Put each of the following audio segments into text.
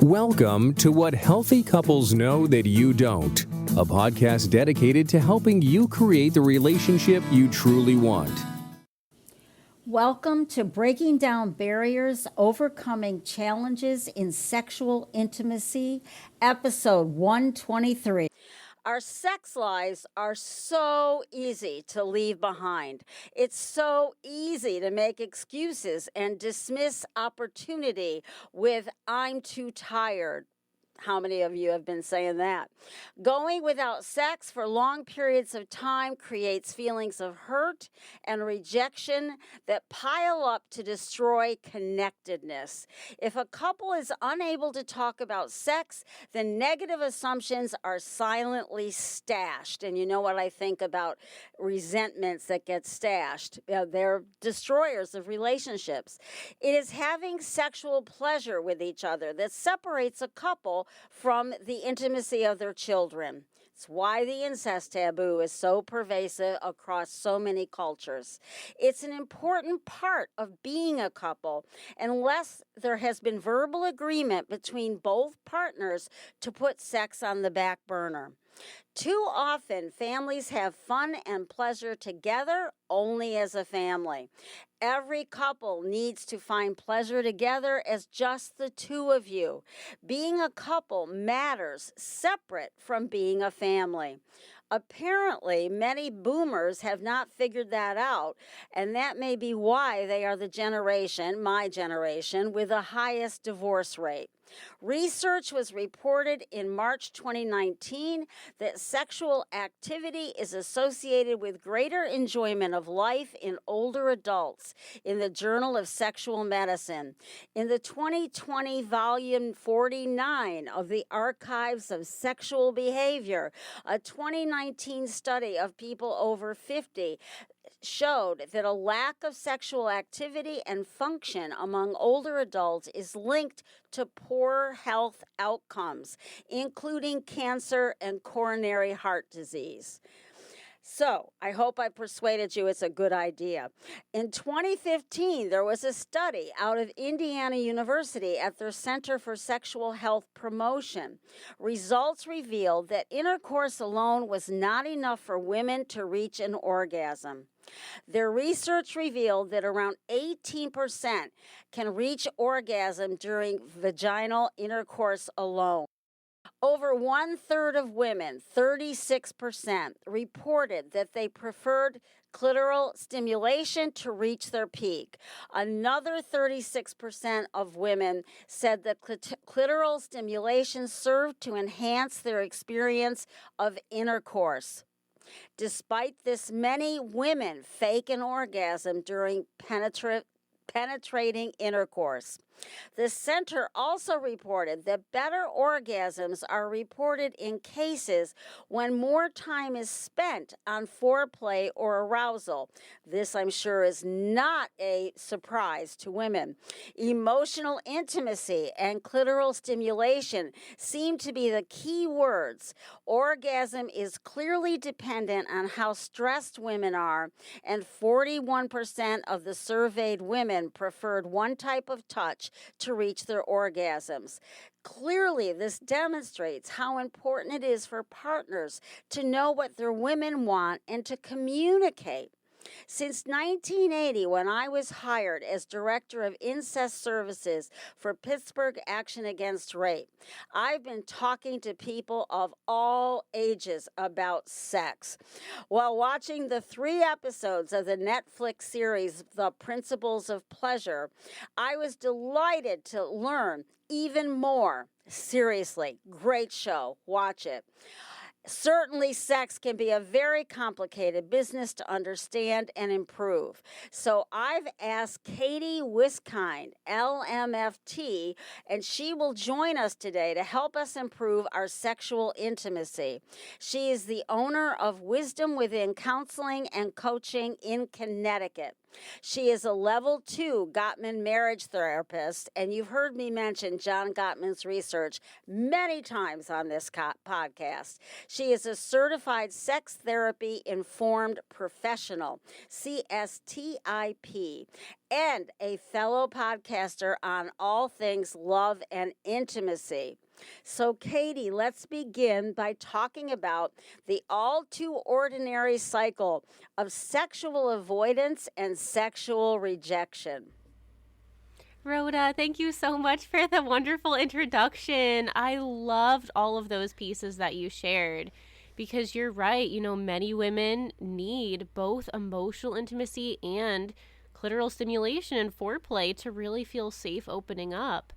Welcome to What Healthy Couples Know That You Don't, a podcast dedicated to helping you create the relationship you truly want. Welcome to Breaking Down Barriers, Overcoming Challenges in Sexual Intimacy, episode 123. Our sex lives are so easy to leave behind. It's so easy to make excuses and dismiss opportunity with, "I'm too tired." How many of you have been saying that? Going without sex for long periods of time creates feelings of hurt and rejection that pile up to destroy connectedness. If a couple is unable to talk about sex, then negative assumptions are silently stashed. And you know what I think about resentments that get stashed? They're destroyers of relationships. It is having sexual pleasure with each other that separates a couple from the intimacy of their children. It's why the incest taboo is so pervasive across so many cultures. It's an important part of being a couple, unless there has been verbal agreement between both partners to put sex on the back burner. Too often, families have fun and pleasure together only as a family. Every couple needs to find pleasure together as just the two of you. Being a couple matters separate from being a family. Apparently, many boomers have not figured that out, and that may be why they are the generation, my generation, with the highest divorce rate. Research was reported in March 2019 that sexual activity is associated with greater enjoyment of life in older adults in the Journal of Sexual Medicine. In the 2020 volume 49 of the Archives of Sexual Behavior, a 2019 study of people over 50 showed that a lack of sexual activity and function among older adults is linked to poor health outcomes, including cancer and coronary heart disease. So, I hope I persuaded you it's a good idea. In 2015, there was a study out of Indiana University at their Center for Sexual Health Promotion. Results revealed that intercourse alone was not enough for women to reach an orgasm. Their research revealed that around 18% can reach orgasm during vaginal intercourse alone. Over 1/3 of women, 36%, reported that they preferred clitoral stimulation to reach their peak. Another 36% of women said that clitoral stimulation served to enhance their experience of intercourse. Despite this, many women fake an orgasm during penetrating intercourse. The center also reported that better orgasms are reported in cases when more time is spent on foreplay or arousal. This, I'm sure, is not a surprise to women. Emotional intimacy and clitoral stimulation seem to be the key words. Orgasm is clearly dependent on how stressed women are, and 41% of the surveyed women preferred one type of touch to reach their orgasms. Clearly, this demonstrates how important it is for partners to know what their women want and to communicate. Since 1980, when I was hired as Director of Incest Services for Pittsburgh Action Against Rape, I've been talking to people of all ages about sex. While watching the 3 episodes of the Netflix series, The Principles of Pleasure, I was delighted to learn even more. Seriously, great show. Watch it. Certainly, sex can be a very complicated business to understand and improve. So I've asked Katie Wiskind, LMFT, and she will join us today to help us improve our sexual intimacy. She is the owner of Wisdom Within Counseling and Coaching in Connecticut. She is a level 2 Gottman marriage therapist, and you've heard me mention John Gottman's research many times on this podcast. She is a certified sex therapy informed professional, CSTIP, and a fellow podcaster on all things love and intimacy. So, Katie, let's begin by talking about the all too ordinary cycle of sexual avoidance and sexual rejection. Rhoda, thank you so much for the wonderful introduction. I loved all of those pieces that you shared because you're right. Many women need both emotional intimacy and clitoral stimulation and foreplay to really feel safe opening up.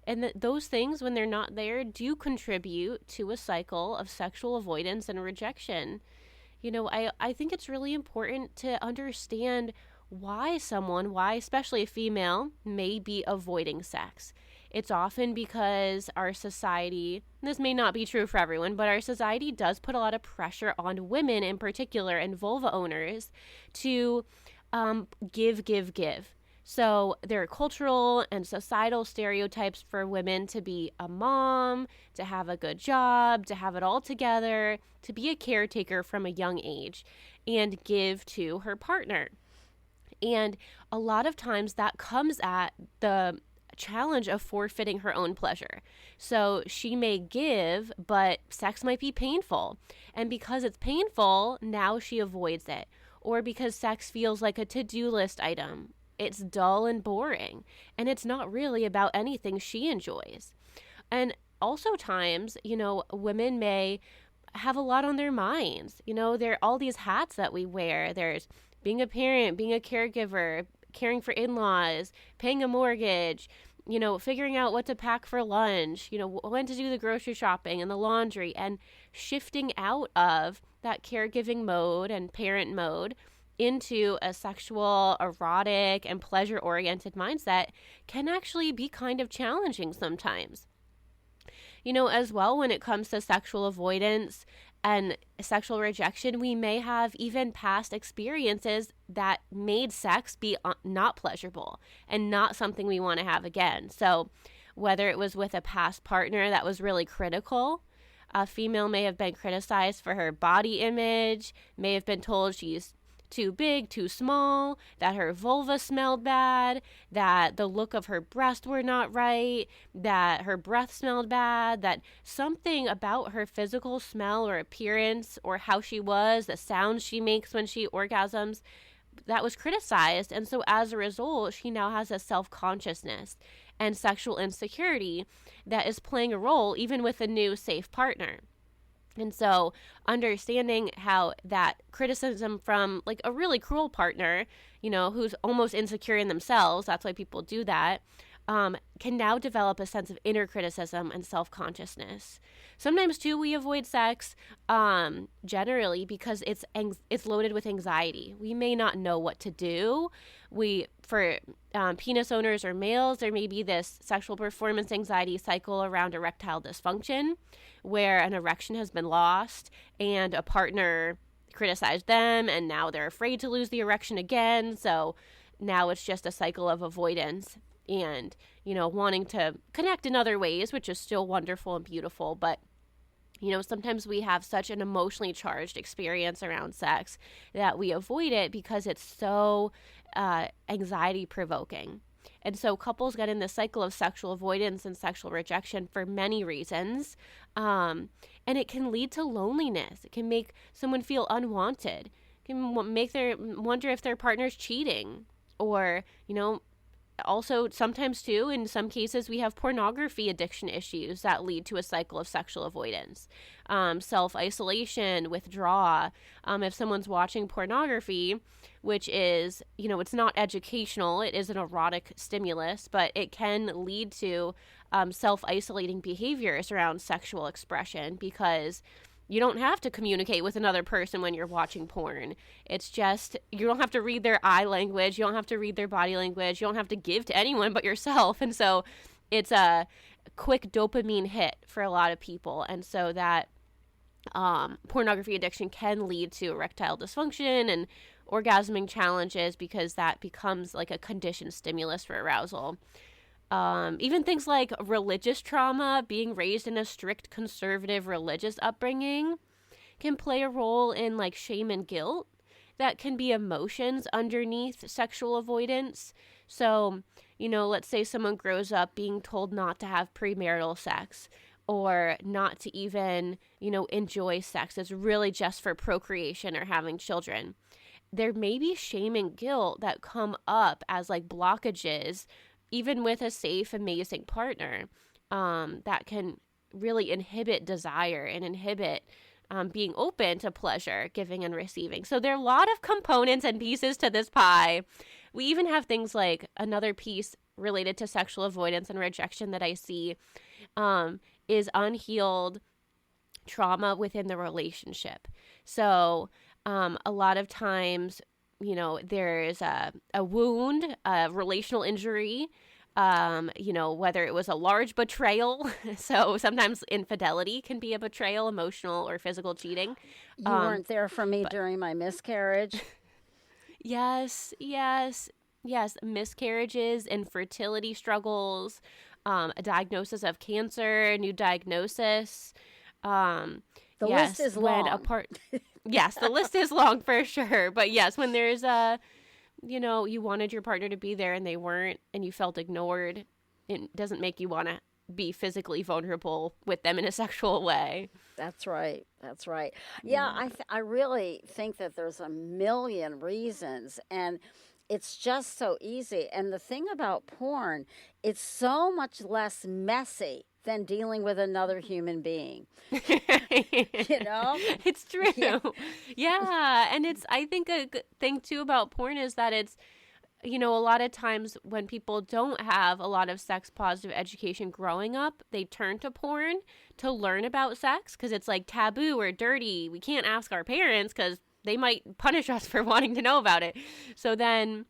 And those things, when they're not there, do contribute to a cycle of sexual avoidance and rejection. I think it's really important to understand why especially a female, may be avoiding sex. It's often because our society, this may not be true for everyone, but our society does put a lot of pressure on women in particular and vulva owners to give. So there are cultural and societal stereotypes for women to be a mom, to have a good job, to have it all together, to be a caretaker from a young age, and give to her partner. And a lot of times that comes at the challenge of forfeiting her own pleasure. So she may give, but sex might be painful. And because it's painful, now she avoids it. Or because sex feels like a to-do list item. It's dull and boring, and it's not really about anything she enjoys. And also times, women may have a lot on their minds. There are all these hats that we wear. There's being a parent, being a caregiver, caring for in-laws, paying a mortgage, figuring out what to pack for lunch, when to do the grocery shopping and the laundry, and shifting out of that caregiving mode and parent mode into a sexual, erotic, and pleasure-oriented mindset can actually be kind of challenging sometimes. As well, when it comes to sexual avoidance and sexual rejection, we may have even past experiences that made sex be not pleasurable and not something we want to have again. So whether it was with a past partner that was really critical, a female may have been criticized for her body image, may have been told she's too big, too small, that her vulva smelled bad, that the look of her breast were not right, that her breath smelled bad, that something about her physical smell or appearance or how she was, the sounds she makes when she orgasms, that was criticized. And so as a result, she now has a self-consciousness and sexual insecurity that is playing a role even with a new safe partner. And so understanding how that criticism from like a really cruel partner, who's almost insecure in themselves, that's why people do that, can now develop a sense of inner criticism and self-consciousness. Sometimes too, we avoid sex, generally because it's loaded with anxiety. We may not know what to do. For penis owners or males, there may be this sexual performance anxiety cycle around erectile dysfunction, where an erection has been lost and a partner criticized them, and now they're afraid to lose the erection again. So now it's just a cycle of avoidance and, wanting to connect in other ways, which is still wonderful and beautiful. But, sometimes we have such an emotionally charged experience around sex that we avoid it because it's so anxiety provoking. And so couples get in this cycle of sexual avoidance and sexual rejection for many reasons. And it can lead to loneliness. It can make someone feel unwanted. It can make them wonder if their partner's cheating. Or, also sometimes too, in some cases, we have pornography addiction issues that lead to a cycle of sexual avoidance. Self-isolation, withdrawal. If someone's watching pornography, which is, it's not educational, it is an erotic stimulus, but it can lead to self-isolating behaviors around sexual expression because you don't have to communicate with another person when you're watching porn. It's just, you don't have to read their eye language. You don't have to read their body language. You don't have to give to anyone but yourself. And so it's a quick dopamine hit for a lot of people. And so that pornography addiction can lead to erectile dysfunction and orgasming challenges because that becomes like a conditioned stimulus for arousal. Even things like religious trauma, being raised in a strict conservative religious upbringing, can play a role in like shame and guilt. That can be emotions underneath sexual avoidance. So, let's say someone grows up being told not to have premarital sex or not to even, enjoy sex. It's really just for procreation or having children. There may be shame and guilt that come up as like blockages, even with a safe, amazing partner, that can really inhibit desire and inhibit being open to pleasure, giving and receiving. So there are a lot of components and pieces to this pie. We even have things like another piece related to sexual avoidance and rejection that I see is unhealed trauma within the relationship. So a lot of times, there's a wound, a relational injury, whether it was a large betrayal. So sometimes infidelity can be a betrayal, emotional or physical cheating. You weren't there for me during my miscarriage. Yes. Miscarriages, infertility struggles, a diagnosis of cancer, new diagnosis. The list is long. Yes, the list is long for sure. But yes, when there's you wanted your partner to be there and they weren't, and you felt ignored, it doesn't make you want to be physically vulnerable with them in a sexual way. That's right. Yeah, I really think that there's a million reasons, and it's just so easy. And the thing about porn, it's so much less messy than dealing with another human being. It's true. Yeah. And I think a good thing too about porn is that it's, a lot of times when people don't have a lot of sex positive education growing up, they turn to porn to learn about sex because it's like taboo or dirty. We can't ask our parents because they might punish us for wanting to know about it. So then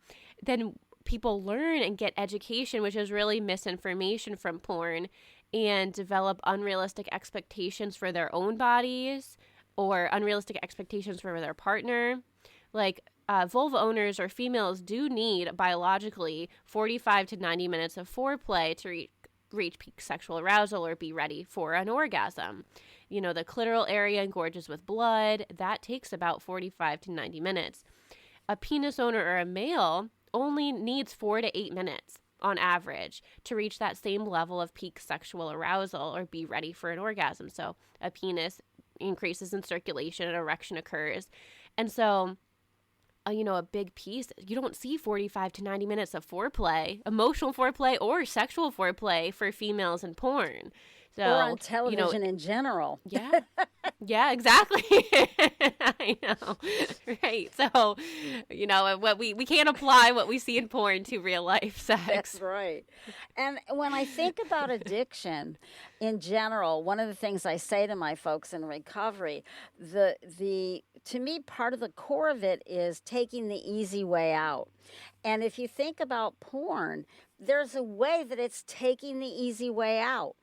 people learn and get education, which is really misinformation from porn, and develop unrealistic expectations for their own bodies or unrealistic expectations for their partner. Like vulva owners or females do need biologically 45 to 90 minutes of foreplay to reach peak sexual arousal or be ready for an orgasm. The clitoral area engorges with blood. That takes about 45 to 90 minutes. A penis owner or a male only needs 4 to 8 minutes on average to reach that same level of peak sexual arousal or be ready for an orgasm. So a penis increases in circulation, an erection occurs. And so, a big piece, you don't see 45 to 90 minutes of foreplay, emotional foreplay or sexual foreplay for females in porn. So, or on television in general. Yeah. Yeah, exactly. I know. Right. So, what we can't apply what we see in porn to real life sex. That's right. And when I think about addiction in general, one of the things I say to my folks in recovery, to me, part of the core of it is taking the easy way out. And if you think about porn, there's a way that it's taking the easy way out.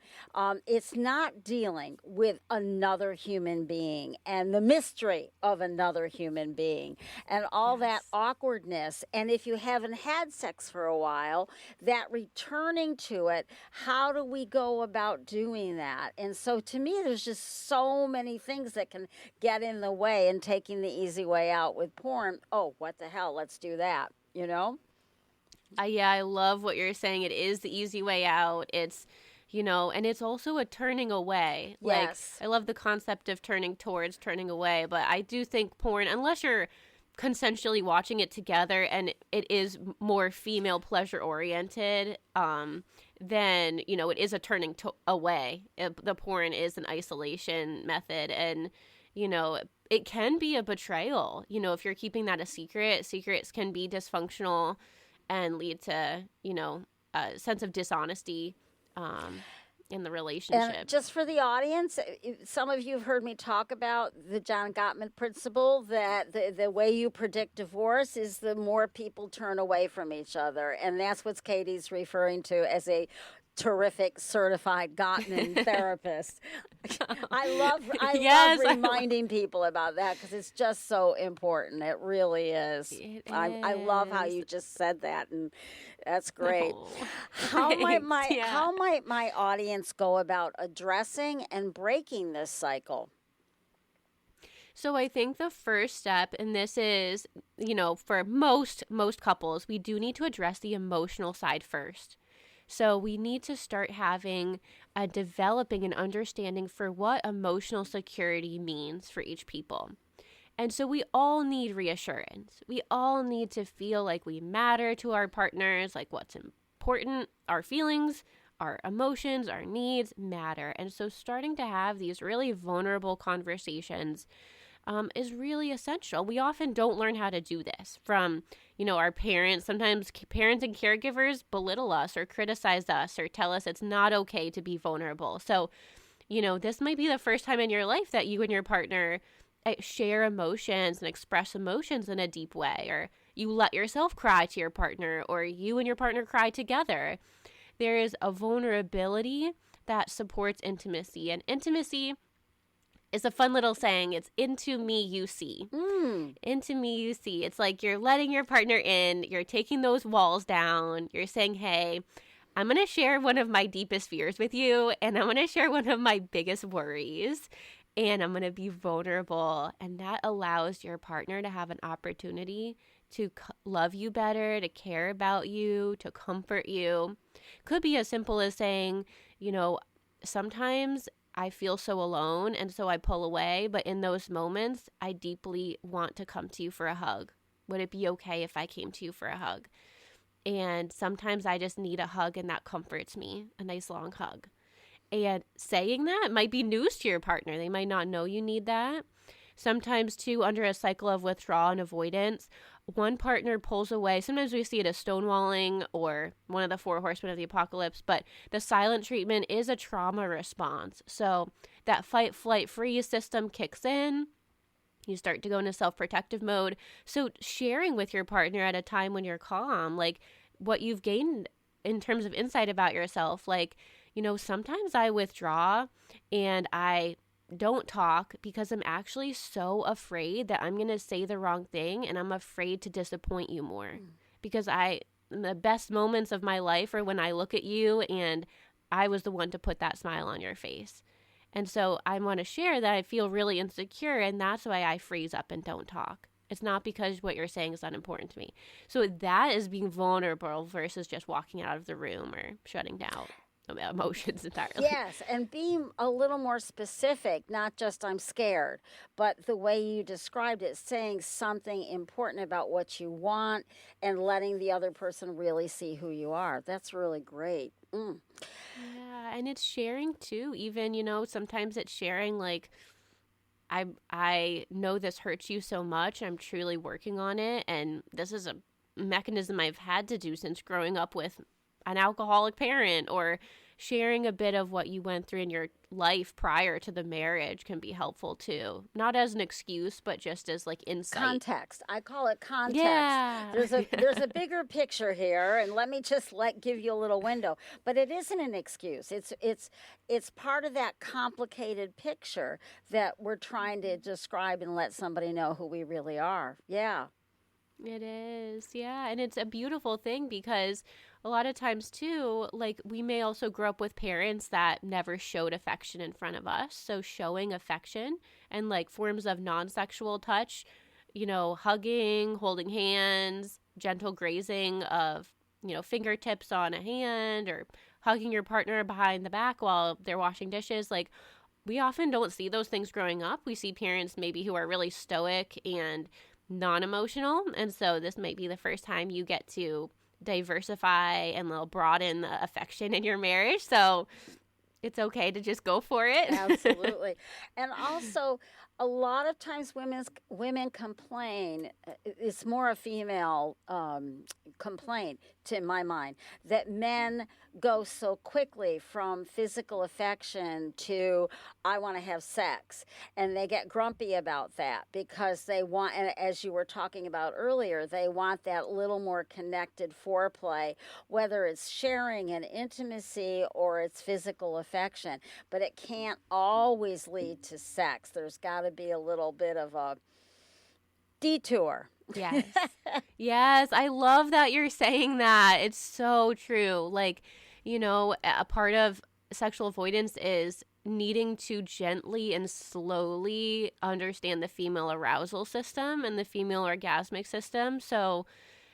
It's not dealing with another human being and the mystery of another human being and all that awkwardness. And if you haven't had sex for a while, that returning to it, how do we go about doing that? And so to me, there's just so many things that can get in the way and taking the easy way out with porn. Oh, what the hell? Let's do that, Yeah, I love what you're saying. It is the easy way out. It's, and it's also a turning away. Yes. Like, I love the concept of turning towards, turning away. But I do think porn, unless you're consensually watching it together and it is more female pleasure oriented, then, it is a turning away. The porn is an isolation method. And, it can be a betrayal. If you're keeping that a secret, secrets can be dysfunctional and lead to, a sense of dishonesty in the relationship. And just for the audience, some of you have heard me talk about the John Gottman principle that the way you predict divorce is the more people turn away from each other. And that's what Katie's referring to as a terrific certified Gottman therapist. I love reminding people about that because it's just so important. It really is. I love how you just said that, and that's great. Oh, How might thanks. how might my audience go about addressing and breaking this cycle? So I think the first step, and this is, for most couples, we do need to address the emotional side first. So we need to start developing an understanding for what emotional security means for each people. And so we all need reassurance. We all need to feel like we matter to our partners, like what's important, our feelings, our emotions, our needs matter. And so starting to have these really vulnerable conversations is really essential. We often don't learn how to do this from, our parents. Sometimes parents and caregivers belittle us or criticize us or tell us it's not okay to be vulnerable. So, this might be the first time in your life that you and your partner share emotions and express emotions in a deep way, or you let yourself cry to your partner, or you and your partner cry together. There is a vulnerability that supports intimacy, and intimacy is a fun little saying. It's into me you see. Into me you see. It's like you're letting your partner in, you're taking those walls down, you're saying, hey, I'm going to share one of my deepest fears with you, and I'm going to share one of my biggest worries, and I'm going to be vulnerable. And that allows your partner to have an opportunity to love you better, to care about you, to comfort you. Could be as simple as saying, sometimes I feel so alone, and so I pull away, but in those moments, I deeply want to come to you for a hug. Would it be okay if I came to you for a hug? And sometimes I just need a hug, and that comforts me, a nice long hug. And saying that might be news to your partner. They might not know you need that. Sometimes, too, under a cycle of withdrawal and avoidance, one partner pulls away. Sometimes we see it as stonewalling or one of the 4 horsemen of the apocalypse, but the silent treatment is a trauma response. So that fight, flight, freeze system kicks in. You start to go into self-protective mode. So sharing with your partner at a time when you're calm, like what you've gained in terms of insight about yourself, like, sometimes I withdraw and I don't talk because I'm actually so afraid that I'm going to say the wrong thing, and I'm afraid to disappoint you more. Because the best moments of my life are when I look at you and I was the one to put that smile on your face. And so I want to share that I feel really insecure, and that's why I freeze up and don't talk. It's not because what you're saying is unimportant to me. So that is being vulnerable versus just walking out of the room or shutting down emotions entirely. Yes, and being a little more specific, not just I'm scared, but the way you described it, saying something important about what you want and letting the other person really see who you are. That's really great. Yeah, and it's sharing too. Even, sometimes it's sharing like, I know this hurts you so much. I'm truly working on it, and this is a mechanism I've had to do since growing up with an alcoholic parent, or sharing a bit of what you went through in your life prior to the marriage can be helpful too. Not as an excuse, but just as like insight. Context. I call it context. Yeah. There's a bigger picture here, and let me just give you a little window. But it isn't an excuse. It's part of that complicated picture that we're trying to describe and let somebody know who we really are. Yeah. It is, yeah. And it's a beautiful thing because a lot of times too, like we may also grow up with parents that never showed affection in front of us. So showing affection and like forms of non-sexual touch, hugging, holding hands, gentle grazing of, fingertips on a hand, or hugging your partner behind the back while they're washing dishes. Like we often don't see those things growing up. We see parents maybe who are really stoic and non-emotional, and so this might be the first time you get to diversify and broaden the affection in your marriage. So it's okay to just go for it. Absolutely. And also, a lot of times women complain, it's more a female complaint to my mind, that men go so quickly from physical affection to I want to have sex. And they get grumpy about that because they want, and as you were talking about earlier, they want that little more connected foreplay, whether it's sharing and intimacy or it's physical affection. But it can't always lead to sex. There's got to be a little bit of a detour. Yes. Yes. I love that you're saying that. It's so true. Like, a part of sexual avoidance is needing to gently and slowly understand the female arousal system and the female orgasmic system. So,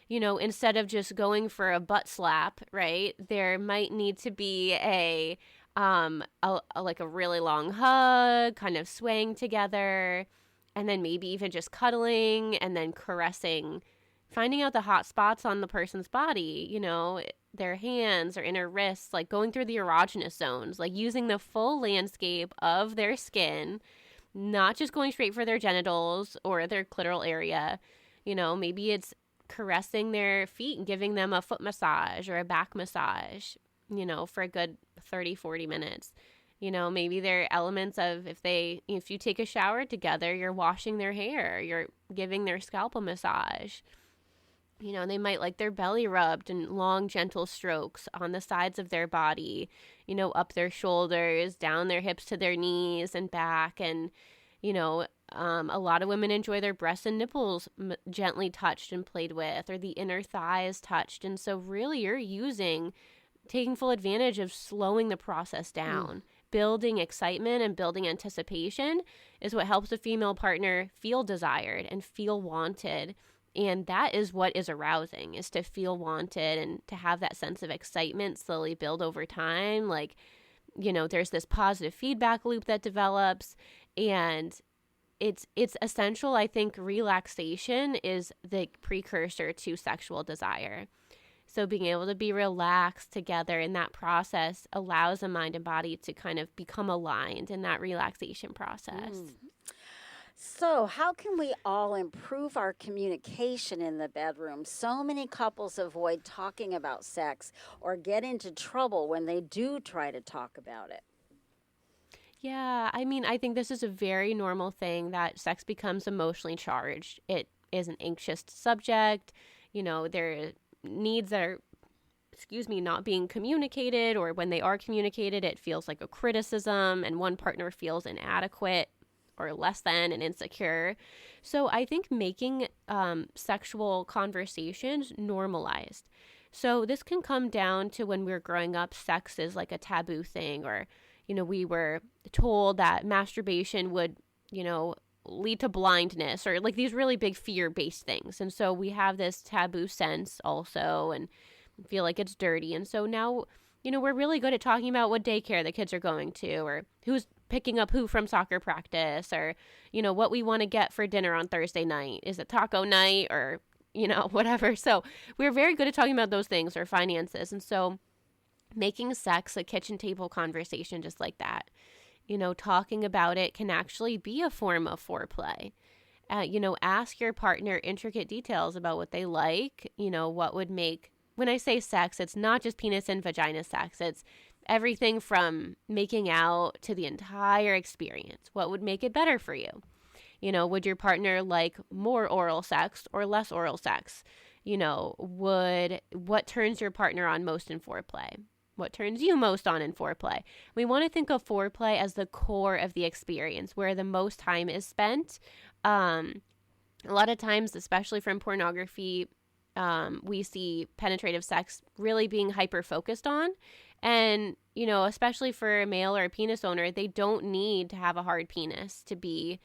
instead of just going for a butt slap, right, there might need to be like a really long hug, kind of swaying together, and then maybe even just cuddling and then caressing, finding out the hot spots on the person's body, their hands or inner wrists, like going through the erogenous zones, like using the full landscape of their skin, not just going straight for their genitals or their clitoral area. Maybe it's caressing their feet and giving them a foot massage or a back massage, for a good 30, 40 minutes. Maybe there are elements of if you take a shower together, you're washing their hair, you're giving their scalp a massage. They might like their belly rubbed and long, gentle strokes on the sides of their body, up their shoulders, down their hips to their knees and back. And, a lot of women enjoy their breasts and nipples gently touched and played with, or the inner thighs touched. And so really you're taking full advantage of slowing the process down. Building excitement and building anticipation is what helps a female partner feel desired and feel wanted. And that is what is arousing, is to feel wanted and to have that sense of excitement slowly build over time. Like, there's this positive feedback loop that develops, and it's essential. I think relaxation is the precursor to sexual desire. So being able to be relaxed together in that process allows the mind and body to kind of become aligned in that relaxation process. So how can we all improve our communication in the bedroom? So many couples avoid talking about sex or get into trouble when they do try to talk about it. Yeah, I think this is a very normal thing that sex becomes emotionally charged. It is an anxious subject. There are needs that are, not being communicated, or when they are communicated, it feels like a criticism and one partner feels inadequate or less than and insecure. So I think making sexual conversations normalized. So this can come down to when we were growing up, sex is like a taboo thing, or, we were told that masturbation would, lead to blindness, or like these really big fear-based things. And so we have this taboo sense also and feel like it's dirty. And so now, we're really good at talking about what daycare the kids are going to, or who's picking up who from soccer practice, or, what we want to get for dinner on Thursday night. Is it taco night or, whatever. So we're very good at talking about those things, or finances. And so making sex a kitchen table conversation just like that, talking about it can actually be a form of foreplay. Ask your partner intricate details about what they like, what would make, when I say sex, it's not just penis and vagina sex. It's everything from making out to the entire experience. What would make it better for you? Would your partner like more oral sex or less oral sex? What turns your partner on most in foreplay? What turns you most on in foreplay? We want to think of foreplay as the core of the experience, where the most time is spent. A lot of times, especially from pornography, we see penetrative sex really being hyper-focused on. And, especially for a male or a penis owner, they don't need to have a hard penis to be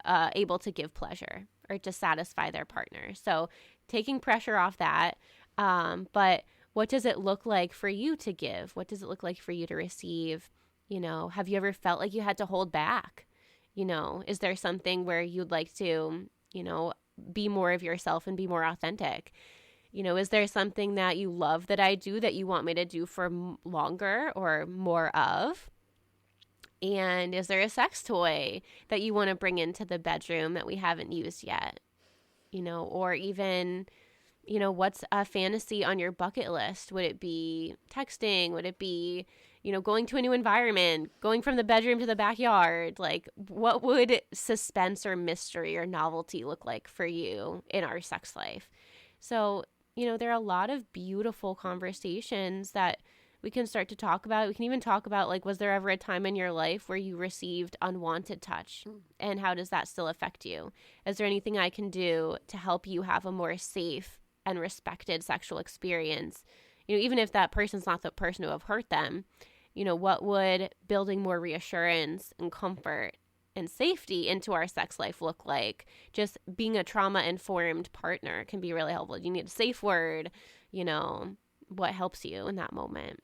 able to give pleasure or to satisfy their partner. So taking pressure off that, but what does it look like for you to give? What does it look like for you to receive? Have you ever felt like you had to hold back? Is there something where you'd like to, be more of yourself and be more authentic? Is there something that you love that I do that you want me to do for longer or more of? And is there a sex toy that you want to bring into the bedroom that we haven't used yet? Or even, what's a fantasy on your bucket list? Would it be texting? Would it be, going to a new environment, going from the bedroom to the backyard? Like, what would suspense or mystery or novelty look like for you in our sex life? So, there are a lot of beautiful conversations that we can start to talk about. We can even talk about, like, was there ever a time in your life where you received unwanted touch? And how does that still affect you? Is there anything I can do to help you have a more safe and respected sexual experience? Even if that person's not the person who have hurt them, what would building more reassurance and comfort and safety into our sex life look like? Just being a trauma-informed partner can be really helpful. You need a safe word, what helps you in that moment.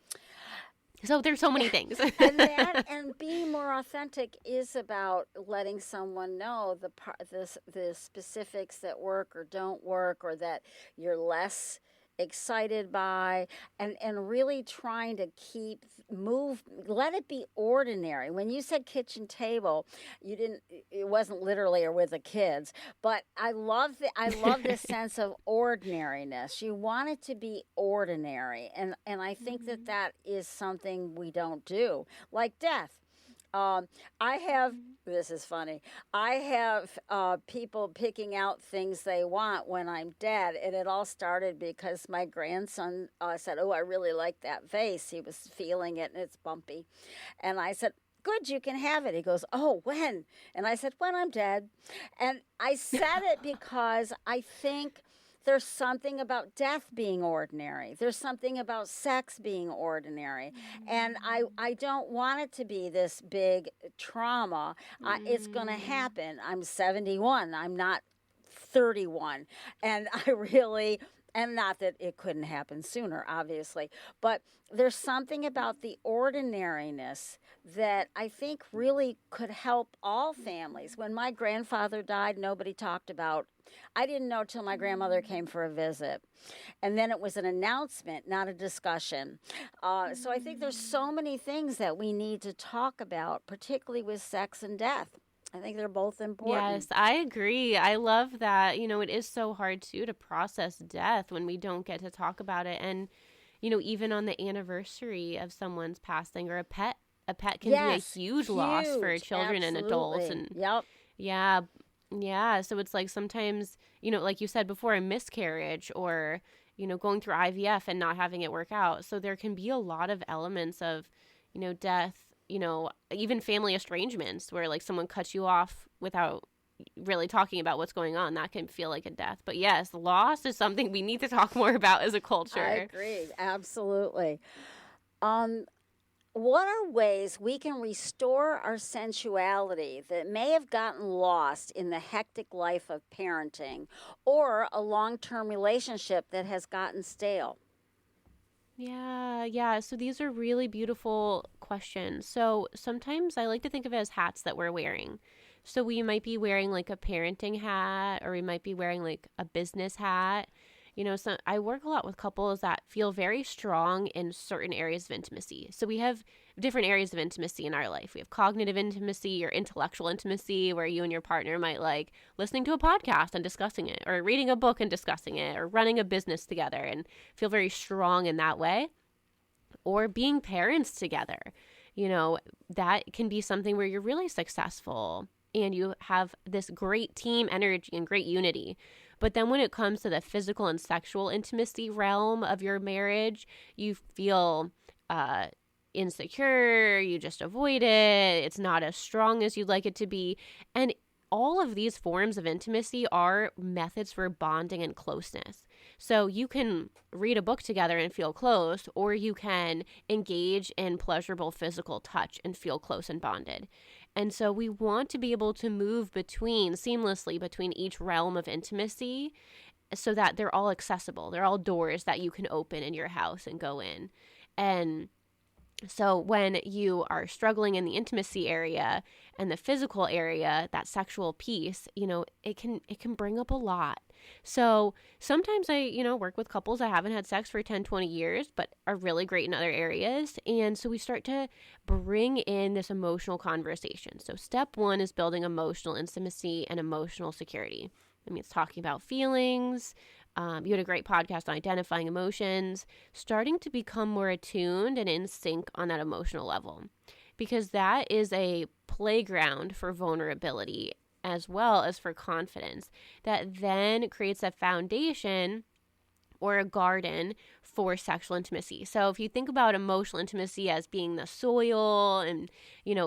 So there's so many things. and being more authentic is about letting someone know the specifics that work or don't work, or that you're less excited by, and really trying to let it be ordinary. When you said kitchen table, it wasn't literally or with the kids, but I love the sense of ordinariness. You want it to be ordinary, and I think that is something we don't do, like death. This is funny. I have people picking out things they want when I'm dead, and it all started because my grandson said, "Oh, I really like that vase." He was feeling it, and it's bumpy. And I said, "Good, you can have it." He goes, "Oh, when?" And I said, "When I'm dead." And I said it because I think there's something about death being ordinary. There's something about sex being ordinary. And I don't want it to be this big trauma. It's going to happen. I'm 71. I'm not 31. And and not that it couldn't happen sooner, obviously, but there's something about the ordinariness that I think really could help all families. When my grandfather died, nobody talked about. I didn't know till my grandmother came for a visit. And then it was an announcement, not a discussion. So I think there's so many things that we need to talk about, particularly with sex and death. I think they're both important. Yes, I agree. I love that. It is so hard, too, to process death when we don't get to talk about it. And, even on the anniversary of someone's passing, or a pet can be a huge loss for children and adults. And yep. Yeah. So it's like sometimes, like you said before, a miscarriage, or, going through IVF and not having it work out. So there can be a lot of elements of, death, even family estrangements where, like, someone cuts you off without really talking about what's going on. That can feel like a death. But yes, loss is something we need to talk more about as a culture. I agree. Absolutely. What are ways we can restore our sensuality that may have gotten lost in the hectic life of parenting, or a long-term relationship that has gotten stale? Yeah. So these are really beautiful questions. So sometimes I like to think of it as hats that we're wearing. So we might be wearing like a parenting hat, or we might be wearing like a business hat. So I work a lot with couples that feel very strong in certain areas of intimacy. So we have different areas of intimacy in our life. We have cognitive intimacy or intellectual intimacy, where you and your partner might like listening to a podcast and discussing it, or reading a book and discussing it, or running a business together and feel very strong in that way. Or being parents together. That can be something where you're really successful and you have this great team energy and great unity. But then when it comes to the physical and sexual intimacy realm of your marriage, you feel insecure, you just avoid it, it's not as strong as you'd like it to be. And all of these forms of intimacy are methods for bonding and closeness. So you can read a book together and feel close, or you can engage in pleasurable physical touch and feel close and bonded. And so we want to be able to move seamlessly between each realm of intimacy, so that they're all accessible. They're all doors that you can open in your house and go in. And So when you are struggling in the intimacy area and the physical area, that sexual piece, it can bring up a lot. So sometimes I, work with couples that haven't had sex for 10, 20 years, but are really great in other areas. And so we start to bring in this emotional conversation. So step one is building emotional intimacy and emotional security. I mean, it's talking about feelings. You had a great podcast on identifying emotions, starting to become more attuned and in sync on that emotional level, because that is a playground for vulnerability as well as for confidence that then creates a foundation or a garden for sexual intimacy. So if you think about emotional intimacy as being the soil and,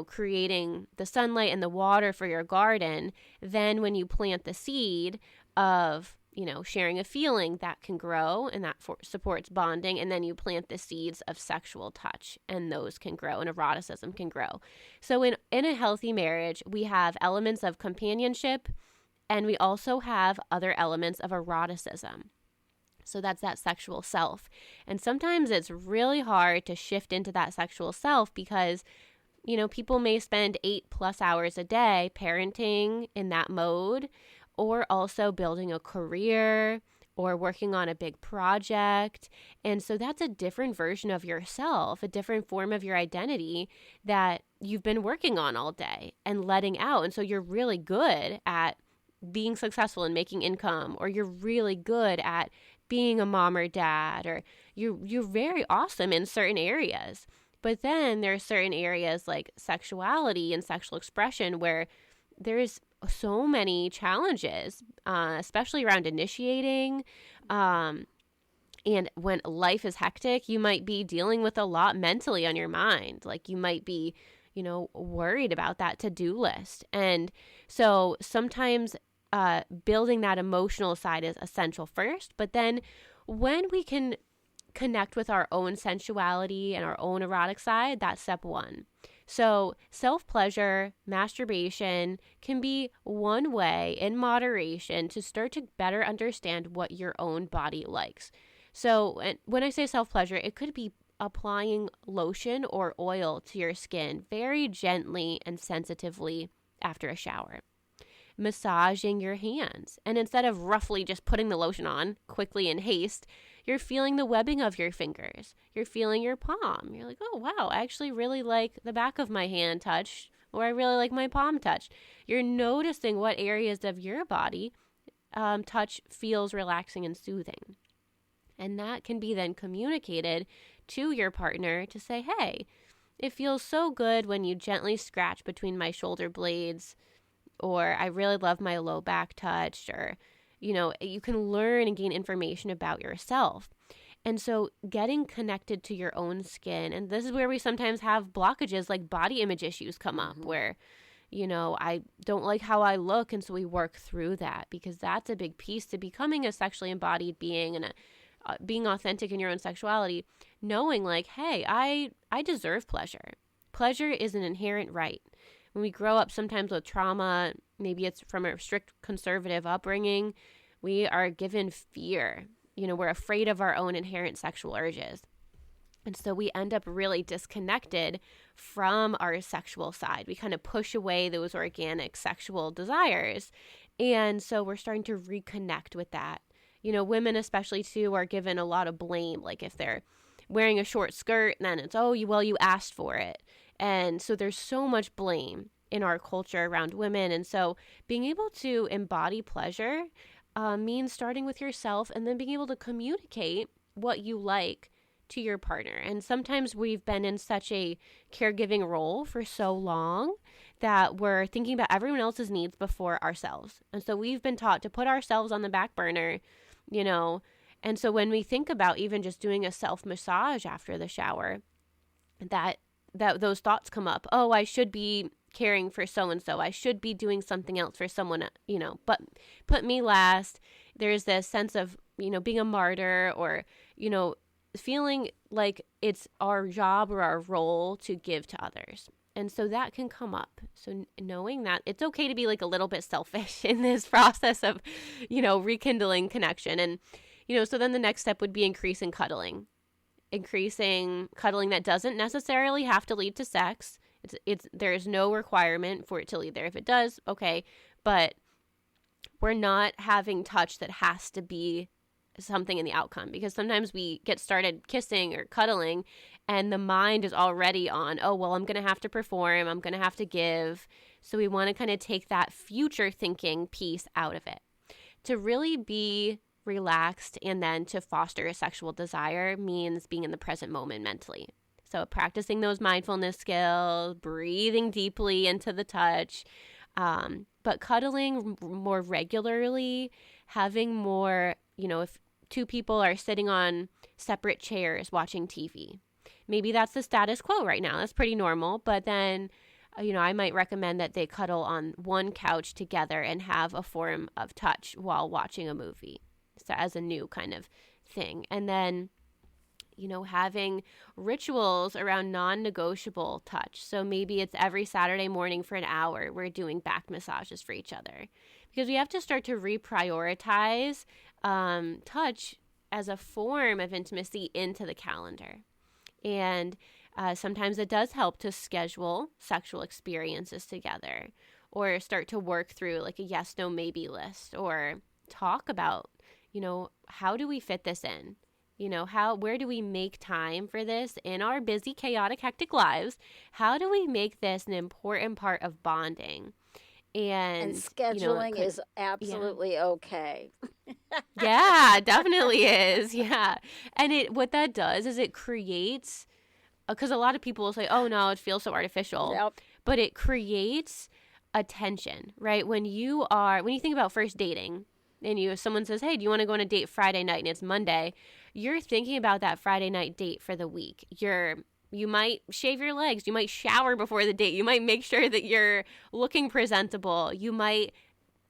creating the sunlight and the water for your garden, then when you plant the seed of sharing a feeling, that can grow and that supports bonding. And then you plant the seeds of sexual touch and those can grow and eroticism can grow. So in a healthy marriage, we have elements of companionship and we also have other elements of eroticism. So that's that sexual self. And sometimes it's really hard to shift into that sexual self because people may spend 8+ hours a day parenting in that mode, or also building a career or working on a big project. And so that's a different version of yourself, a different form of your identity that you've been working on all day and letting out. And so you're really good at being successful and making income, or you're really good at being a mom or dad, or you're very awesome in certain areas. But then there are certain areas like sexuality and sexual expression where there's so many challenges, especially around initiating. And when life is hectic, you might be dealing with a lot mentally on your mind. Like you might be, worried about that to-do list. And so sometimes building that emotional side is essential first. But then when we can connect with our own sensuality and our own erotic side, that's step one. So self-pleasure, masturbation can be one way in moderation to start to better understand what your own body likes. So when I say self-pleasure, it could be applying lotion or oil to your skin very gently and sensitively after a shower. Massaging your hands. And instead of roughly just putting the lotion on quickly in haste, you're feeling the webbing of your fingers. You're feeling your palm. You're like, oh, wow, I actually really like the back of my hand touched, or I really like my palm touched. You're noticing what areas of your body touch feels relaxing and soothing. And that can be then communicated to your partner to say, hey, it feels so good when you gently scratch between my shoulder blades, or I really love my low back touched, or, you can learn and gain information about yourself. And so getting connected to your own skin, and this is where we sometimes have blockages like body image issues come up where, I don't like how I look. And so we work through that because that's a big piece to becoming a sexually embodied being and being authentic in your own sexuality, knowing like, hey, I deserve pleasure. Pleasure is an inherent right. When we grow up sometimes with trauma, maybe it's from a strict conservative upbringing, we are given fear. We're afraid of our own inherent sexual urges. And so we end up really disconnected from our sexual side. We kind of push away those organic sexual desires. And so we're starting to reconnect with that. Women especially too are given a lot of blame. Like if they're wearing a short skirt, then it's, oh, you asked for it. And so there's so much blame in our culture around women. And so being able to embody pleasure means starting with yourself and then being able to communicate what you like to your partner. And sometimes we've been in such a caregiving role for so long that we're thinking about everyone else's needs before ourselves. And so we've been taught to put ourselves on the back burner, And so when we think about even just doing a self-massage after the shower, that those thoughts come up. Oh, I should be caring for so-and-so. I should be doing something else for someone, but put me last. There's this sense of, being a martyr or, feeling like it's our job or our role to give to others. And so that can come up. So knowing that it's okay to be like a little bit selfish in this process of, rekindling connection. And, so then the next step would be increasing cuddling. increasing cuddling that doesn't necessarily have to lead to sex. There's no requirement for it to lead there. If it does, okay, but we're not having touch that has to be something in the outcome, because sometimes we get started kissing or cuddling and the mind is already on, oh, well, I'm going to have to perform, I'm going to have to give. So we want to kind of take that future thinking piece out of it. To really be relaxed and then to foster a sexual desire means being in the present moment mentally. So practicing those mindfulness skills, breathing deeply into the touch, but cuddling more regularly, having more, if two people are sitting on separate chairs watching TV, maybe that's the status quo right now. That's pretty normal. But then, I might recommend that they cuddle on one couch together and have a form of touch while watching a movie. So as a new kind of thing. And then, having rituals around non-negotiable touch. So maybe it's every Saturday morning for an hour, we're doing back massages for each other. Because we have to start to reprioritize touch as a form of intimacy into the calendar. And sometimes it does help to schedule sexual experiences together, or start to work through like a yes, no, maybe list, or talk about, how do we fit this in? Where do we make time for this in our busy, chaotic, hectic lives? How do we make this an important part of bonding? And scheduling is absolutely okay. Yeah, definitely is. Yeah. And what that does is it creates, because a lot of people will say, oh no, it feels so artificial. Yep. But it creates a tension, right? When you think about first dating, and someone says, hey, do you want to go on a date Friday night, and it's Monday, you're thinking about that Friday night date for the week. You might shave your legs. You might shower before the date. You might make sure that you're looking presentable. You might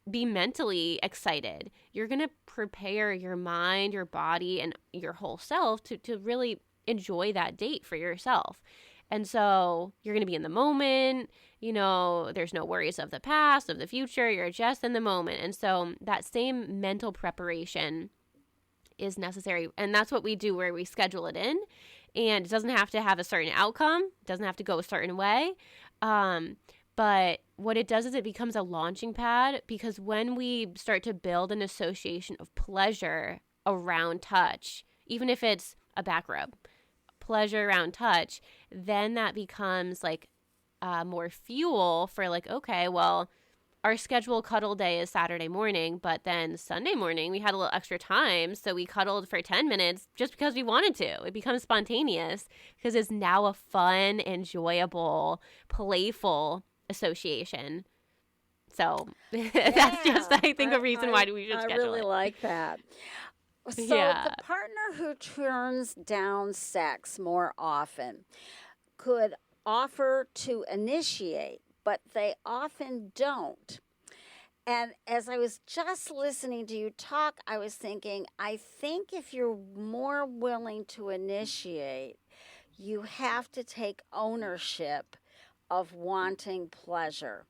be mentally excited. You're going to prepare your mind, your body, and your whole self to really enjoy that date for yourself. And so you're going to be in the moment. There's no worries of the past, of the future. You're just in the moment. And so that same mental preparation is necessary. And that's what we do, where we schedule it in. And it doesn't have to have a certain outcome. It doesn't have to go a certain way. But what it does is it becomes a launching pad, because when we start to build an association of pleasure around touch, even if it's a back rub, pleasure around touch, then that becomes like more fuel for like, okay, well, our scheduled cuddle day is Saturday morning, but then Sunday morning we had a little extra time, so we cuddled for 10 minutes just because we wanted to. It becomes spontaneous because it's now a fun, enjoyable, playful association. So that's just, I think, a reason why we should schedule it. I really like that. So the partner who turns down sex more often could offer to initiate, but they often don't. And as I was just listening to you talk, I was thinking, I think if you're more willing to initiate, you have to take ownership of wanting pleasure.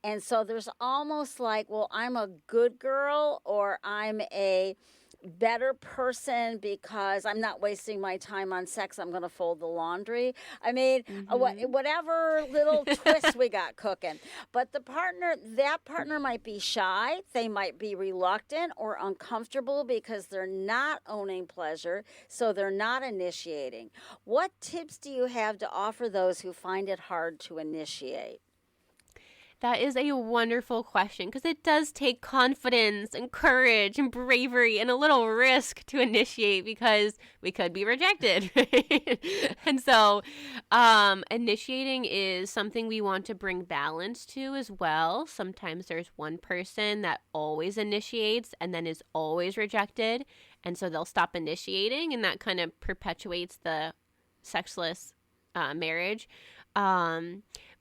And so there's almost like, well, I'm a good girl, or I'm a better person because I'm not wasting my time on sex. I'm going to fold the laundry. I mean, whatever little twist we got cooking. But that partner might be shy. They might be reluctant or uncomfortable because they're not owning pleasure, so they're not initiating. What tips do you have to offer those who find it hard to initiate? That is a wonderful question, because it does take confidence and courage and bravery and a little risk to initiate, because we could be rejected. Right? And so initiating is something we want to bring balance to as well. Sometimes there's one person that always initiates and then is always rejected. And so they'll stop initiating, and that kind of perpetuates the sexless marriage.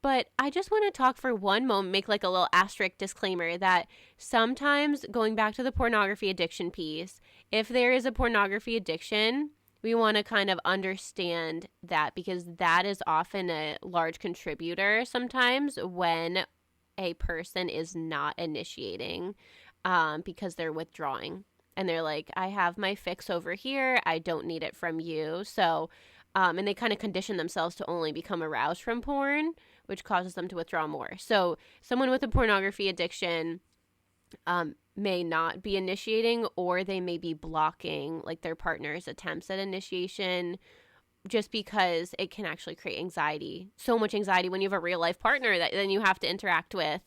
But I just want to talk for one moment, make like a little asterisk disclaimer that sometimes, going back to the pornography addiction piece, if there is a pornography addiction, we want to kind of understand that, because that is often a large contributor sometimes when a person is not initiating because they're withdrawing. And they're like, I have my fix over here. I don't need it from you. So, and they kind of condition themselves to only become aroused from porn, which causes them to withdraw more. So someone with a pornography addiction may not be initiating, or they may be blocking like their partner's attempts at initiation, just because it can actually create anxiety, so much anxiety when you have a real life partner that then you have to interact with.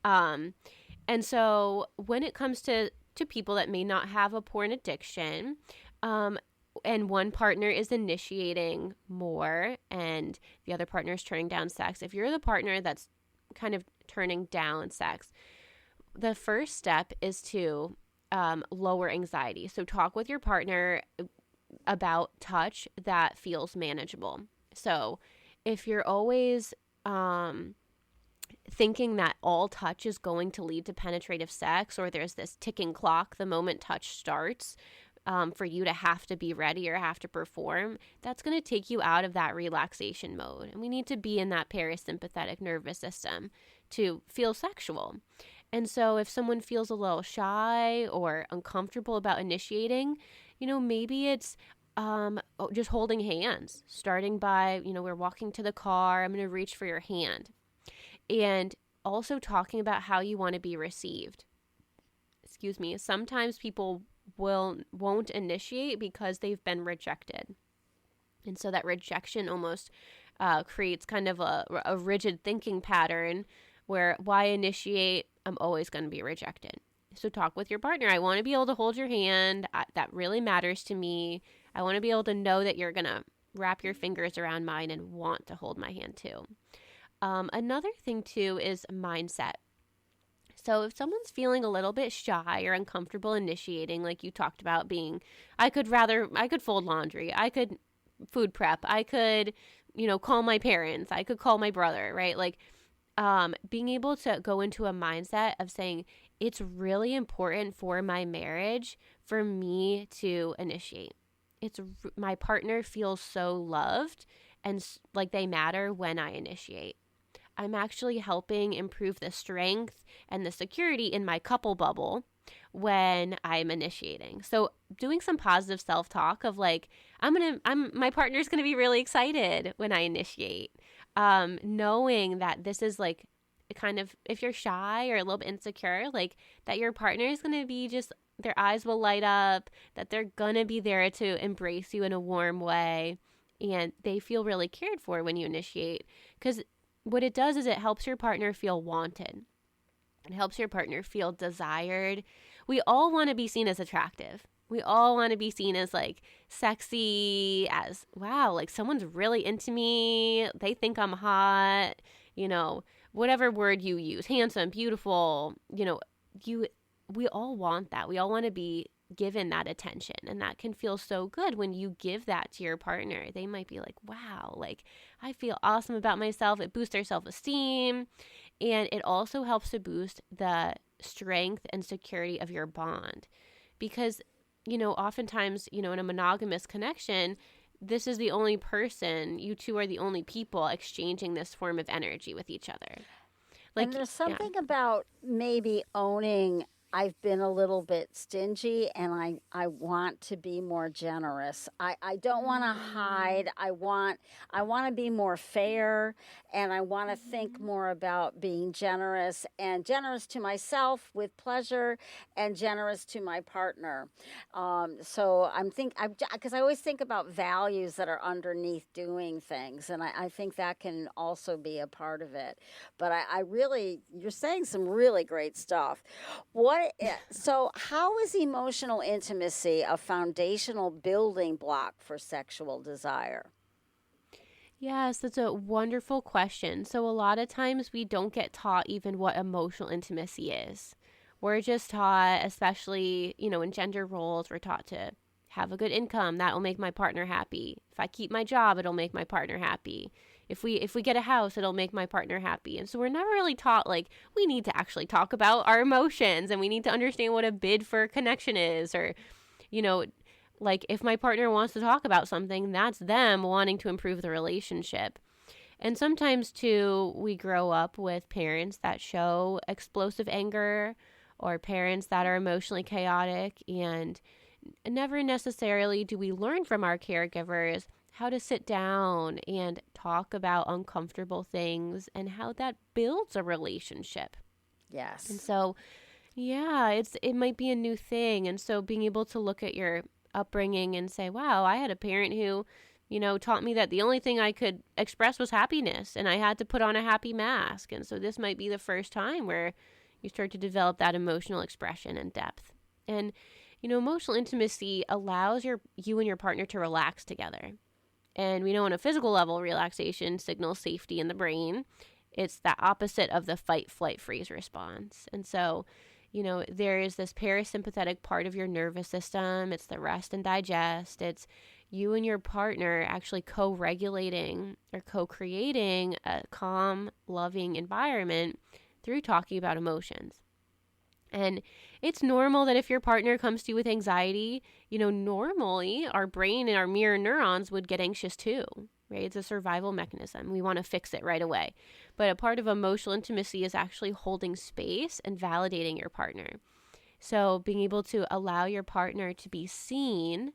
And so when it comes to people that may not have a porn addiction, and one partner is initiating more and the other partner is turning down sex, if you're the partner that's kind of turning down sex, the first step is to lower anxiety. So talk with your partner about touch that feels manageable. So if you're always thinking that all touch is going to lead to penetrative sex, or there's this ticking clock the moment touch starts, for you to have to be ready or have to perform, that's going to take you out of that relaxation mode. And we need to be in that parasympathetic nervous system to feel sexual. And so if someone feels a little shy or uncomfortable about initiating, maybe it's just holding hands, starting by, we're walking to the car, I'm going to reach for your hand. And also talking about how you want to be received. Excuse me. Sometimes people won't initiate because they've been rejected. And so that rejection almost creates kind of a rigid thinking pattern where, why initiate? I'm always going to be rejected. So talk with your partner. I want to be able to hold your hand. That really matters to me. I want to be able to know that you're going to wrap your fingers around mine and want to hold my hand too. Another thing too is mindset. So if someone's feeling a little bit shy or uncomfortable initiating, like you talked about I could fold laundry, I could food prep, I could, call my parents, I could call my brother, right? Like, being able to go into a mindset of saying, it's really important for my marriage for me to initiate. My partner feels so loved and like they matter when I initiate. I'm actually helping improve the strength and the security in my couple bubble when I'm initiating. So doing some positive self-talk of like, my partner's going to be really excited when I initiate. Knowing that this is like kind of, if you're shy or a little bit insecure, like that your partner is going to be just, their eyes will light up, that they're going to be there to embrace you in a warm way. And they feel really cared for when you initiate, because what it does is it helps your partner feel wanted. It helps your partner feel desired. We all want to be seen as attractive. We all want to be seen as like sexy, as wow, like someone's really into me. They think I'm hot, whatever word you use, handsome, beautiful, we all want that. We all want to be given that attention, and that can feel so good when you give that to your partner. They might be like, wow, like I feel awesome about myself. It boosts their self-esteem, and it also helps to boost the strength and security of your bond, because oftentimes, in a monogamous connection, this is the only person, you two are the only people exchanging this form of energy with each other. Like, and there's something about maybe owning, I've been a little bit stingy and I want to be more generous. I don't want to hide. I want to be more fair, and I want to think more about being generous, and generous to myself with pleasure, and generous to my partner. So because I always think about values that are underneath doing things, and I think that can also be a part of it. But I really, you're saying some really great stuff. So how is emotional intimacy a foundational building block for sexual desire? Yes, that's a wonderful question. So a lot of times we don't get taught even what emotional intimacy is. We're just taught, especially, in gender roles, we're taught to have a good income. That will make my partner happy. If I keep my job, it'll make my partner happy. If we get a house, it'll make my partner happy. And so we're never really taught, like, we need to actually talk about our emotions, and we need to understand what a bid for a connection is, or, like if my partner wants to talk about something, that's them wanting to improve the relationship. And sometimes too, we grow up with parents that show explosive anger, or parents that are emotionally chaotic, and never necessarily do we learn from our caregivers how to sit down and talk about uncomfortable things and how that builds a relationship. Yes. And so, yeah, it might be a new thing. And so being able to look at your upbringing and say, wow, I had a parent who, taught me that the only thing I could express was happiness, and I had to put on a happy mask. And so this might be the first time where you start to develop that emotional expression and depth. And, emotional intimacy allows you and your partner to relax together. And we know on a physical level, relaxation signals safety in the brain. It's the opposite of the fight, flight, freeze response. And so, there is this parasympathetic part of your nervous system. It's the rest and digest. It's you and your partner actually co-regulating or co-creating a calm, loving environment through talking about emotions. And it's normal that if your partner comes to you with anxiety, normally our brain and our mirror neurons would get anxious too, right? It's a survival mechanism. We want to fix it right away. But a part of emotional intimacy is actually holding space and validating your partner. So being able to allow your partner to be seen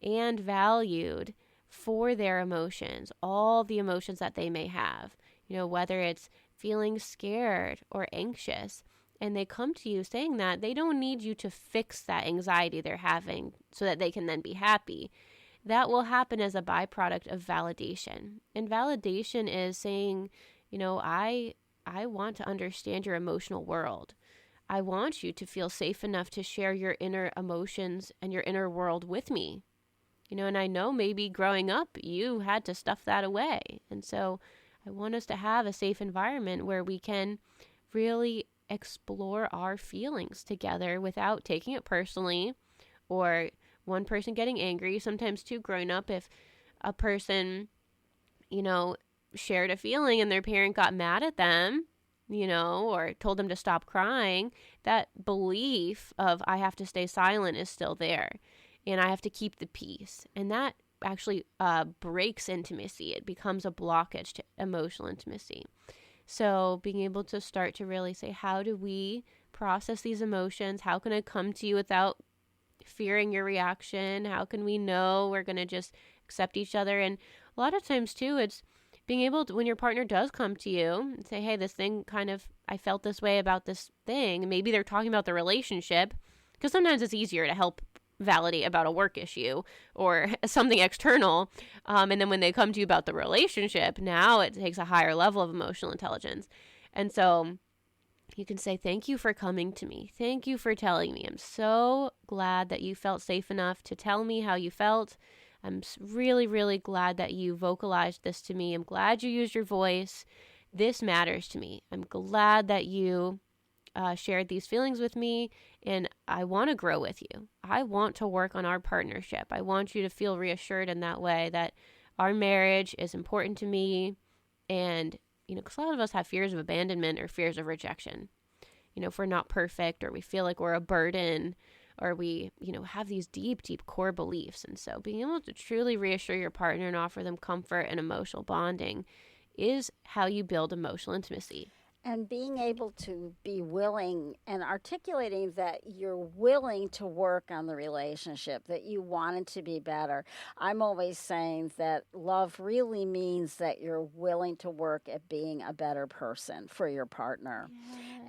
and valued for their emotions, all the emotions that they may have, whether it's feeling scared or anxious, and they come to you saying that, they don't need you to fix that anxiety they're having so that they can then be happy. That will happen as a byproduct of validation. And validation is saying, I want to understand your emotional world. I want you to feel safe enough to share your inner emotions and your inner world with me. And I know maybe growing up, you had to stuff that away. And so I want us to have a safe environment where we can really explore our feelings together without taking it personally or one person getting angry. Sometimes too, growing up, if a person, shared a feeling and their parent got mad at them, or told them to stop crying, that belief of I have to stay silent is still there and I have to keep the peace. And that actually breaks intimacy. It becomes a blockage to emotional intimacy. So being able to start to really say, how do we process these emotions? How can I come to you without fearing your reaction? How can we know we're going to just accept each other? And a lot of times too, it's being able to, when your partner does come to you and say, hey, this thing I felt this way about this thing. Maybe they're talking about the relationship, because sometimes it's easier to help validate about a work issue or something external. And then when they come to you about the relationship, now it takes a higher level of emotional intelligence. And so you can say, thank you for coming to me. Thank you for telling me. I'm so glad that you felt safe enough to tell me how you felt. I'm really, really glad that you vocalized this to me. I'm glad you used your voice. This matters to me. I'm glad that you shared these feelings with me, and I want to grow with you. I want to work on our partnership. I want you to feel reassured in that way that our marriage is important to me. And, because a lot of us have fears of abandonment or fears of rejection. If we're not perfect, or we feel like we're a burden, or we, have these deep, deep core beliefs. And so being able to truly reassure your partner and offer them comfort and emotional bonding is how you build emotional intimacy. And being able to be willing and articulating that you're willing to work on the relationship, that you want it to be better. I'm always saying that love really means that you're willing to work at being a better person for your partner.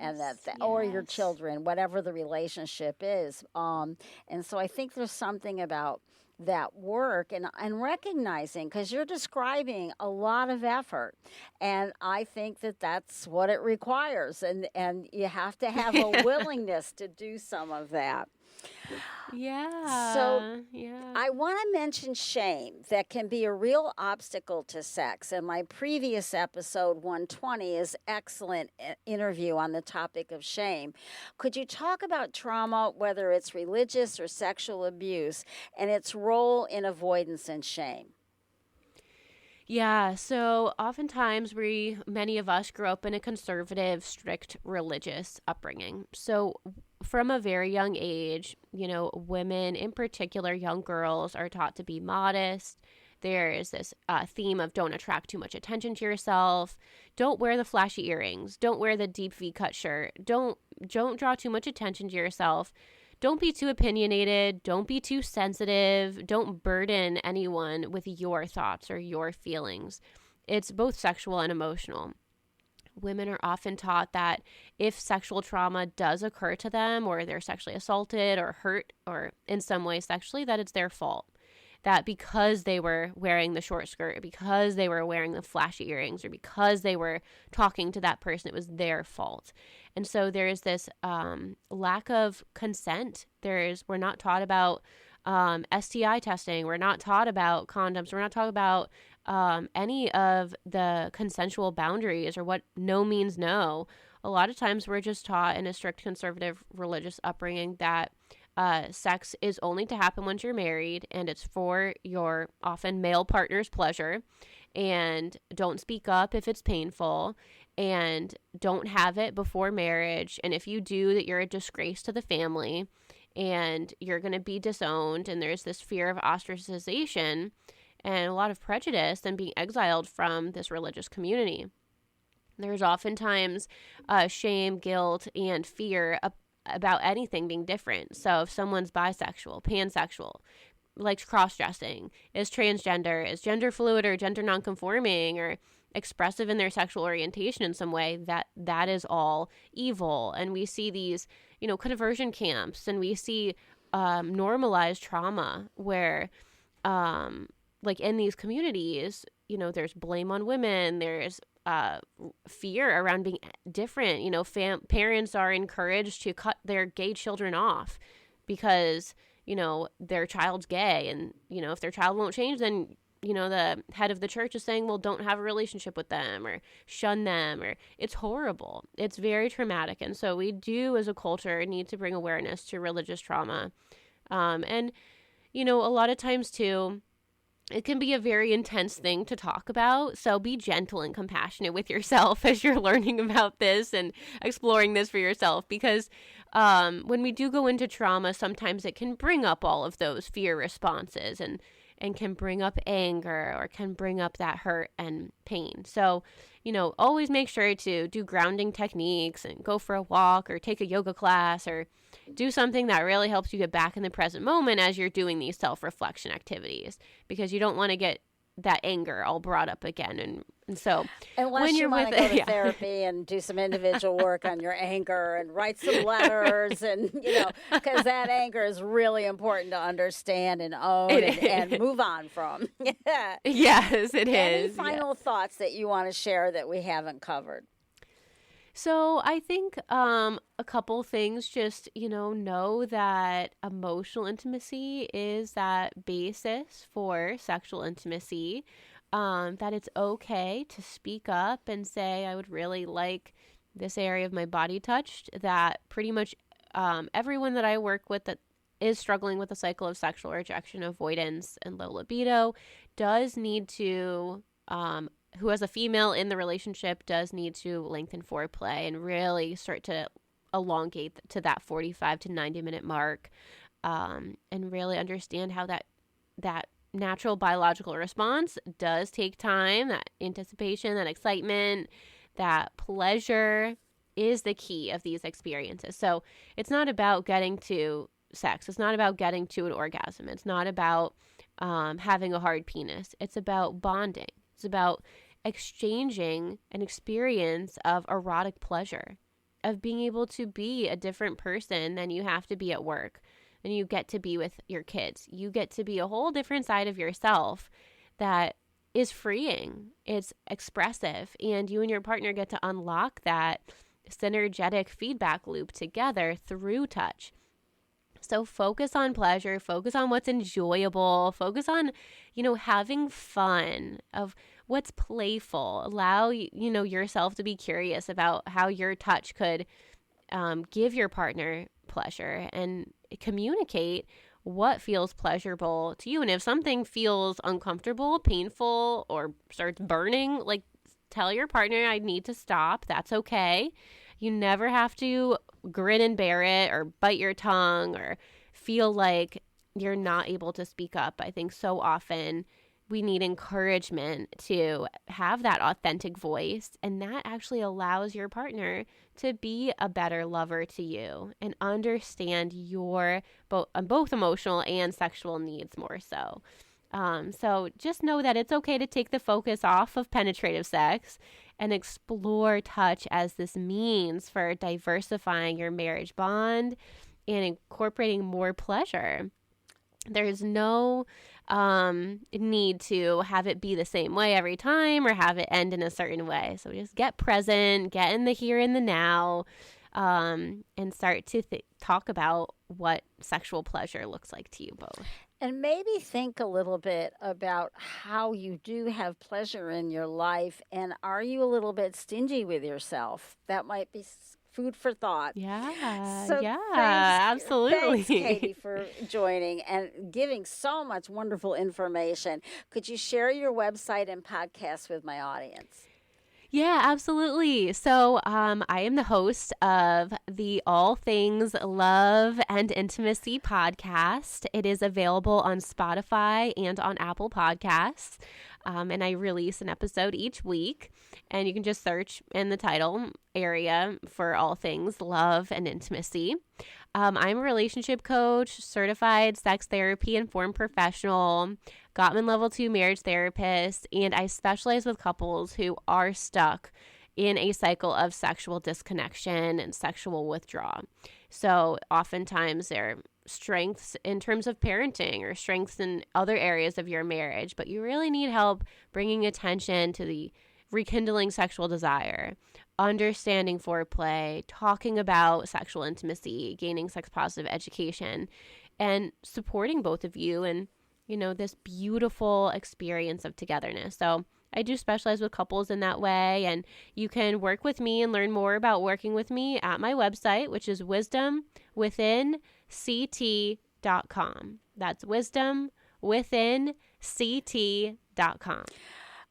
And or your children, whatever the relationship is. And so I think there's something about that work and recognizing, because you're describing a lot of effort, and I think that that's what it requires, and you have to have a willingness to do some of that. So I want to mention shame, that can be a real obstacle to sex. And my previous episode 120 is excellent interview on the topic of shame. Could you talk about trauma, whether it's religious or sexual abuse, and its role in avoidance and shame? Yeah, so oftentimes many of us grew up in a conservative, strict religious upbringing. So from a very young age, women, in particular young girls, are taught to be modest, There's this theme of don't attract too much attention to yourself. Don't wear the flashy earrings. Don't wear the deep V-cut shirt. Don't draw too much attention to yourself. Don't be too opinionated. Don't be too sensitive. Don't burden anyone with your thoughts or your feelings. It's both sexual and emotional. Women are often taught that if sexual trauma does occur to them, or they're sexually assaulted or hurt or in some way sexually, that it's their fault. That because they were wearing the short skirt, because they were wearing the flashy earrings, or because they were talking to that person, it was their fault. And so there is this lack of consent. We're not taught about STI testing. We're not taught about condoms. We're not taught about any of the consensual boundaries or what no means no. A lot of times we're just taught in a strict conservative religious upbringing that sex is only to happen once you're married, and it's for your often male partner's pleasure, and don't speak up if it's painful, and don't have it before marriage, and if you do, that you're a disgrace to the family, and you're going to be disowned, and there's this fear of ostracization and a lot of prejudice and being exiled from this religious community. There's oftentimes shame, guilt, and fear about anything being different. So if someone's bisexual, pansexual, likes cross-dressing, is transgender, is gender fluid or gender nonconforming, or expressive in their sexual orientation in some way, that is all evil. And we see these, conversion camps, and we see normalized trauma where, like in these communities, there's blame on women, there's fear around being different. Parents are encouraged to cut their gay children off because, their child's gay. And, if their child won't change, then, the head of the church is saying, well, don't have a relationship with them or shun them, or it's horrible. It's very traumatic. And so we do as a culture need to bring awareness to religious trauma. And, a lot of times too, it can be a very intense thing to talk about, so be gentle and compassionate with yourself as you're learning about this and exploring this for yourself, because when we do go into trauma, sometimes it can bring up all of those fear responses and can bring up anger or can bring up that hurt and pain. So, always make sure to do grounding techniques and go for a walk or take a yoga class or do something that really helps you get back in the present moment as you're doing these self-reflection activities, because you don't want to get that anger all brought up again. And so unless when you want to with go to therapy and do some individual work on your anger and write some letters, and because that anger is really important to understand and own and move on from. Yes, it is. Any final thoughts that you want to share that we haven't covered? So I think a couple things, just, know that emotional intimacy is that basis for sexual intimacy, that it's okay to speak up and say, I would really like this area of my body touched, that pretty much everyone that I work with that is struggling with a cycle of sexual rejection, avoidance, and low libido does need to who has a female in the relationship does need to lengthen foreplay and really start to elongate to that 45 to 90 minute mark, and really understand how that natural biological response does take time, that anticipation, that excitement, that pleasure is the key of these experiences. So it's not about getting to sex. It's not about getting to an orgasm. It's not about having a hard penis. It's about bonding. It's about exchanging an experience of erotic pleasure, of being able to be a different person than you have to be at work, and you get to be with your kids. You get to be a whole different side of yourself that is freeing. It's expressive, and you and your partner get to unlock that synergetic feedback loop together through touch. So focus on pleasure, focus on what's enjoyable, focus on, having fun, of what's playful. Allow, yourself to be curious about how your touch could give your partner pleasure, and communicate what feels pleasurable to you. And if something feels uncomfortable, painful, or starts burning, like, tell your partner, I need to stop. That's okay. You never have to grin and bear it or bite your tongue or feel like you're not able to speak up. I think so often we need encouragement to have that authentic voice, and that actually allows your partner to be a better lover to you and understand your both emotional and sexual needs more so. So just know that it's okay to take the focus off of penetrative sex and explore touch as this means for diversifying your marriage bond and incorporating more pleasure. There's no need to have it be the same way every time or have it end in a certain way. So just get present, get in the here and the now, and start to talk about what sexual pleasure looks like to you both. And maybe think a little bit about how you do have pleasure in your life, and are you a little bit stingy with yourself? That might be food for thought. Yeah, So absolutely. Thanks, Katie, for joining and giving so much wonderful information. Could you share your website and podcast with my audience? Yeah, absolutely. So I am the host of the All Things Love and Intimacy podcast. It is available on Spotify and on Apple Podcasts. And I release an episode each week. And you can just search in the title area for All Things Love and Intimacy. I'm a relationship coach, certified sex therapy informed professional, Gottman Level 2 marriage therapist, and I specialize with couples who are stuck in a cycle of sexual disconnection and sexual withdrawal. So oftentimes they're strengths in terms of parenting or strengths in other areas of your marriage, but you really need help bringing attention to the rekindling sexual desire, understanding foreplay, talking about sexual intimacy, gaining sex positive education, and supporting both of you in, this beautiful experience of togetherness. So I do specialize with couples in that way, and you can work with me and learn more about working with me at my website, which is wisdomwithinct.com. That's wisdomwithinct.com.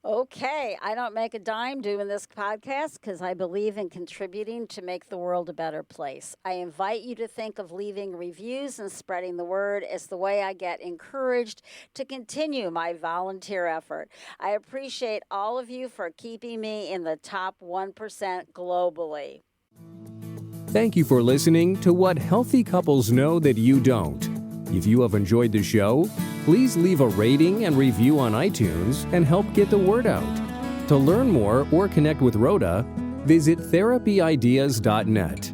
Okay, I don't make a dime doing this podcast because I believe in contributing to make the world a better place. I invite you to think of leaving reviews and spreading the word as the way I get encouraged to continue my volunteer effort. I appreciate all of you for keeping me in the top 1% globally. Thank you for listening to What Healthy Couples Know That You Don't. If you have enjoyed the show, please leave a rating and review on iTunes and help get the word out. To learn more or connect with Rhoda, visit therapyideas.net.